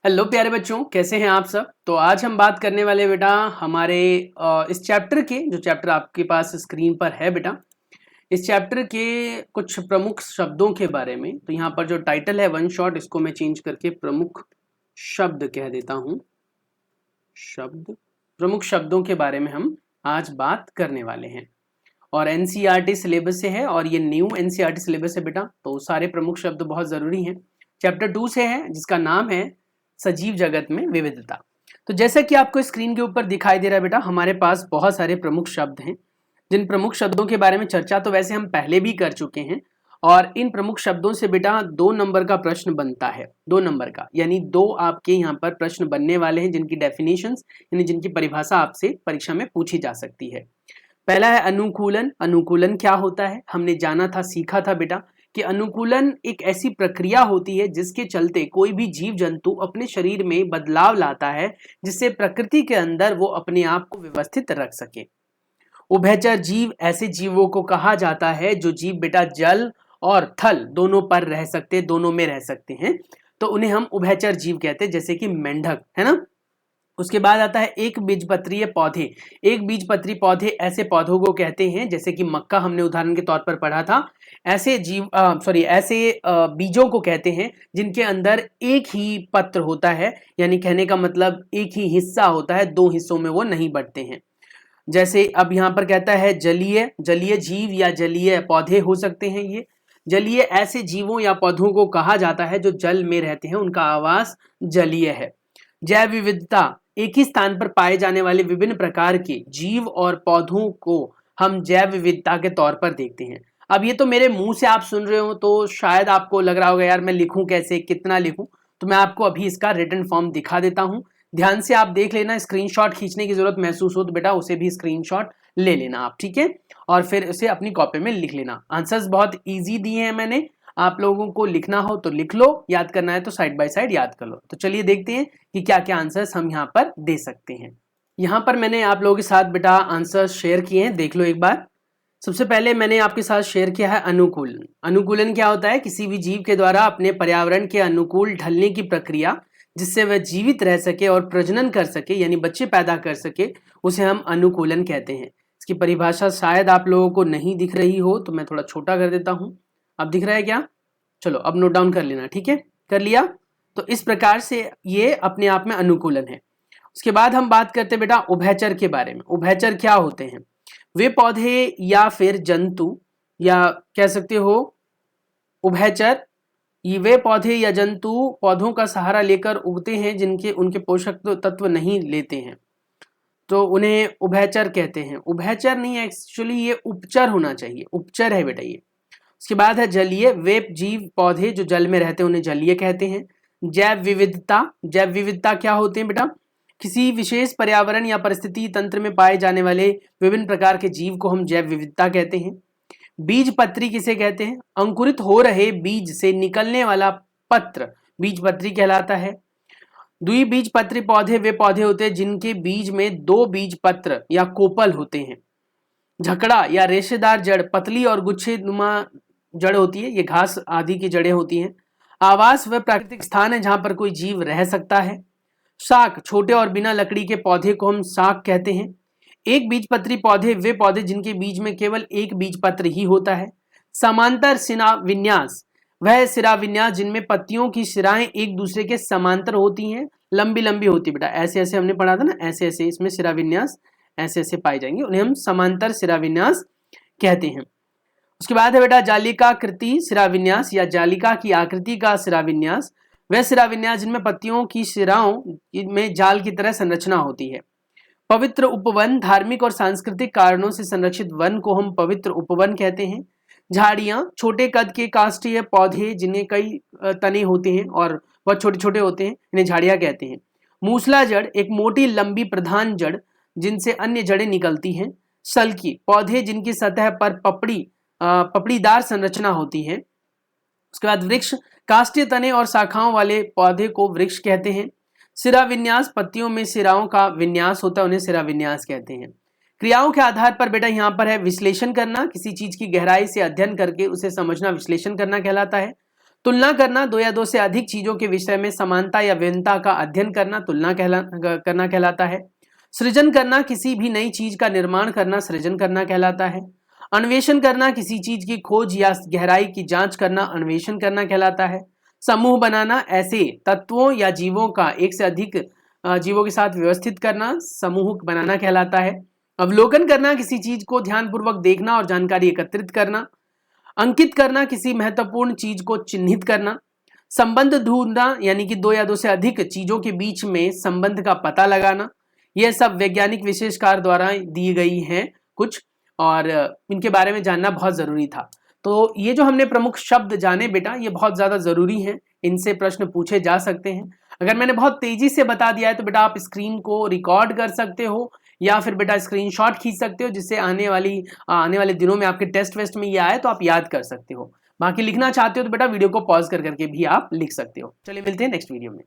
Hello प्यारे बच्चों, कैसे हैं आप सब। तो आज हम बात करने वाले बेटा हमारे इस चैप्टर के जो चैप्टर आपके पास स्क्रीन पर है बेटा, इस चैप्टर के कुछ प्रमुख शब्दों के बारे में। तो यहाँ पर जो टाइटल है वन शॉट, इसको मैं चेंज करके प्रमुख शब्द कह देता हूँ। शब्द, प्रमुख शब्दों के बारे में हम आज बात करने वाले हैं और एनसीईआरटी सिलेबस से है और ये न्यू एनसीईआरटी सिलेबस है बेटा। तो सारे प्रमुख शब्द बहुत जरूरी हैं। चैप्टर 2 से है जिसका नाम है सजीव जगत में विविधता। तो जैसा कि आपको स्क्रीन के ऊपर दिखाई दे रहा है बेटा, हमारे पास बहुत सारे प्रमुख शब्द हैं, जिन प्रमुख शब्दों के बारे में चर्चा तो वैसे हम पहले भी कर चुके हैं। और इन प्रमुख शब्दों से बेटा 2 नंबर का प्रश्न बनता है, 2 नंबर का, यानी 2 आपके यहाँ पर प्रश्न बनने वाले हैं जिनकी डेफिनेशंस यानी जिनकी परिभाषा आपसे परीक्षा में पूछी जा सकती है। पहला है अनुकूलन। अनुकूलन क्या होता है, हमने जाना था, सीखा था बेटा कि अनुकूलन एक ऐसी प्रक्रिया होती है जिसके चलते कोई भी जीव जंतु अपने शरीर में बदलाव लाता है जिससे प्रकृति के अंदर वो अपने आप को व्यवस्थित रख सके। उभयचर जीव ऐसे जीवों को कहा जाता है जो जीव बेटा जल और थल दोनों पर रह सकते, दोनों में रह सकते हैं, तो उन्हें हम उभयचर जीव कहते हैं, जैसे कि मेंढक है ना। उसके बाद आता है एक बीजपत्रीय पौधे। एक बीजपत्री पौधे ऐसे पौधों को कहते हैं, जैसे कि मक्का हमने उदाहरण के तौर पर पढ़ा था, ऐसे ऐसे बीजों को कहते हैं जिनके अंदर एक ही पत्र होता है, यानी कहने का मतलब एक ही हिस्सा होता है, 2 हिस्सों में वो नहीं बढ़ते हैं। जैसे अब यहाँ पर कहता है जलीय, जलीय जीव या जलीय पौधे हो सकते हैं। ये जलीय ऐसे जीवों या पौधों को कहा जाता है जो जल में रहते हैं, उनका आवास जलीय है। जैव विविधता, एक ही स्थान पर पाए जाने वाले विभिन्न प्रकार के जीव और पौधों को हम जैव विविधता के तौर पर देखते हैं। अब ये तो मेरे मुंह से आप सुन रहे हो तो शायद आपको लग रहा होगा यार मैं लिखूं कैसे, कितना लिखूं, तो मैं आपको अभी इसका रिटन फॉर्म दिखा देता हूं। ध्यान से आप देख लेना, स्क्रीनशॉट खींचने की जरूरत महसूस हो तो बेटा उसे भी स्क्रीनशॉट ले लेना आप, ठीक है, और फिर उसे अपनी कॉपी में लिख लेना। आंसर्स बहुत ईजी दिए हैं मैंने, आप लोगों को लिखना हो तो लिख लो, याद करना है तो साइड बाय साइड याद कर लो। तो चलिए देखते हैं कि क्या क्या आंसर्स हम यहाँ पर दे सकते हैं। यहाँ पर मैंने आप लोगों के साथ बेटा आंसर्स शेयर किए हैं, देख लो एक बार। सबसे पहले मैंने आपके साथ शेयर किया है अनुकूलन। अनुकूलन क्या होता है, किसी भी जीव के द्वारा अपने पर्यावरण के अनुकूल ढलने की प्रक्रिया, जिससे वह जीवित रह सके और प्रजनन कर सके यानी बच्चे पैदा कर सके, उसे हम अनुकूलन कहते हैं। इसकी परिभाषा शायद आप लोगों को नहीं दिख रही हो तो मैं थोड़ा छोटा कर देता हूँ। अब दिख रहा है क्या? चलो अब नोट डाउन कर लेना, ठीक है, कर लिया। तो इस प्रकार से ये अपने आप में अनुकूलन है। उसके बाद हम बात करते हैं बेटा उभयचर के बारे में। उभयचर क्या होते हैं? वे पौधे या फिर जंतु, या कह सकते हो उभयचर, ये वे पौधे या जंतु पौधों का सहारा लेकर उगते हैं जिनके उनके पोषक तत्व नहीं लेते हैं, तो उन्हें उभयचर कहते हैं। उभयचर नहीं है एक्चुअली, ये उपचर होना चाहिए, उपचर है बेटा ये। उसके बाद है जलीय, वे जीव पौधे जो जल में रहते हैं उन्हें जलीय कहते हैं। जैव विविधता, जैव विविधता क्या होते हैं बेटा? किसी विशेष पर्यावरण या परिस्थिति तंत्र में पाए जाने वाले विभिन्न प्रकार के जीव को हम जैव विविधता कहते हैं। बीज पत्री किसे कहते हैं? अंकुरित हो रहे बीज से निकलने वाला पत्र बीज पत्री कहलाता है। द्विबीजपत्री पौधे वे पौधे होते हैं जिनके बीज में 2 बीज पत्र या कोपल होते हैं। झकड़ा या रेशेदार जड़ पतली और गुच्छे नुमा जड़ होती है, ये घास आदि की जड़ें होती हैं। आवास वह प्राकृतिक स्थान है जहां पर कोई जीव रह सकता है। शाक, छोटे और बिना लकड़ी के पौधे को हम शाक कहते हैं। एक बीजपत्री पौधे वे पौधे जिनके बीज में केवल एक बीजपत्र ही होता है। समांतर सिरा विन्यास, वह सिरा विन्यास जिनमें पत्तियों की सिराएं एक दूसरे के समांतर होती हैं, लंबी लंबी होती बेटा, ऐसे ऐसे हमने पढ़ा था ना, ऐसे ऐसे इसमें सिरा विन्यास ऐसे ऐसे पाए जाएंगे, उन्हें हम समांतर सिरा विन्यास कहते हैं। उसके बाद है बेटा जालिकाकृति सिराविन्यास या जालिका की आकृति का सिराविन्यास, वह सिराविन्यास जिनमें पत्तियों की सिराओं में जाल की तरह संरचना होती है। पवित्र उपवन, धार्मिक और सांस्कृतिक कारणों से संरक्षित वन को हम पवित्र उपवन कहते हैं। झाड़ियां, छोटे कद के काष्ठीय पौधे जिन्हें कई तने होते हैं और बहुत छोटे छोटे होते हैं, इन्हें झाड़ियां कहते हैं। मूसला जड़, एक मोटी लंबी प्रधान जड़ जिनसे अन्य जड़ें निकलती हैं। सल्की, पौधे जिनकी सतह पर पपड़ीदार संरचना होती है। उसके बाद वृक्ष, काष्ठीय तने और शाखाओं वाले पौधे को वृक्ष कहते हैं। सिरा विन्यास, पत्तियों में सिराओं का विन्यास होता है, उन्हें सिरा विन्यास कहते हैं। क्रियाओं के आधार पर बेटा यहाँ पर है विश्लेषण करना, किसी चीज की गहराई से अध्ययन करके उसे समझना विश्लेषण करना कहलाता है। तुलना करना, दो या दो से अधिक चीजों के विषय में समानता या भिन्नता का अध्ययन करना तुलना करना कहलाता है। सृजन करना, किसी भी नई चीज का निर्माण करना सृजन करना कहलाता है। अन्वेषण करना, किसी चीज की खोज या गहराई की जांच करना अन्वेषण करना कहलाता है। समूह बनाना, ऐसे तत्वों या जीवों का एक से अधिक जीवों के साथ व्यवस्थित करना समूह बनाना कहलाता है। अवलोकन करना, किसी चीज को ध्यानपूर्वक देखना और जानकारी एकत्रित करना। अंकित करना, किसी महत्वपूर्ण चीज को चिन्हित करना। संबंध ढूंढना, यानी कि दो या दो से अधिक चीजों के बीच में संबंध का पता लगाना। यह सब वैज्ञानिक विशेषकार द्वारा दी गई हैं कुछ, और इनके बारे में जानना बहुत जरूरी था। तो ये जो हमने प्रमुख शब्द जाने बेटा, ये बहुत ज्यादा जरूरी हैं, इनसे प्रश्न पूछे जा सकते हैं। अगर मैंने बहुत तेजी से बता दिया है तो बेटा आप स्क्रीन को रिकॉर्ड कर सकते हो या फिर बेटा स्क्रीनशॉट खींच सकते हो, जिससे आने वाले दिनों में आपके टेस्ट वेस्ट में ये आए तो आप याद कर सकते हो। बाकी लिखना चाहते हो तो बेटा वीडियो को पॉज कर करके भी आप लिख सकते हो। चलिए मिलते हैं नेक्स्ट वीडियो में।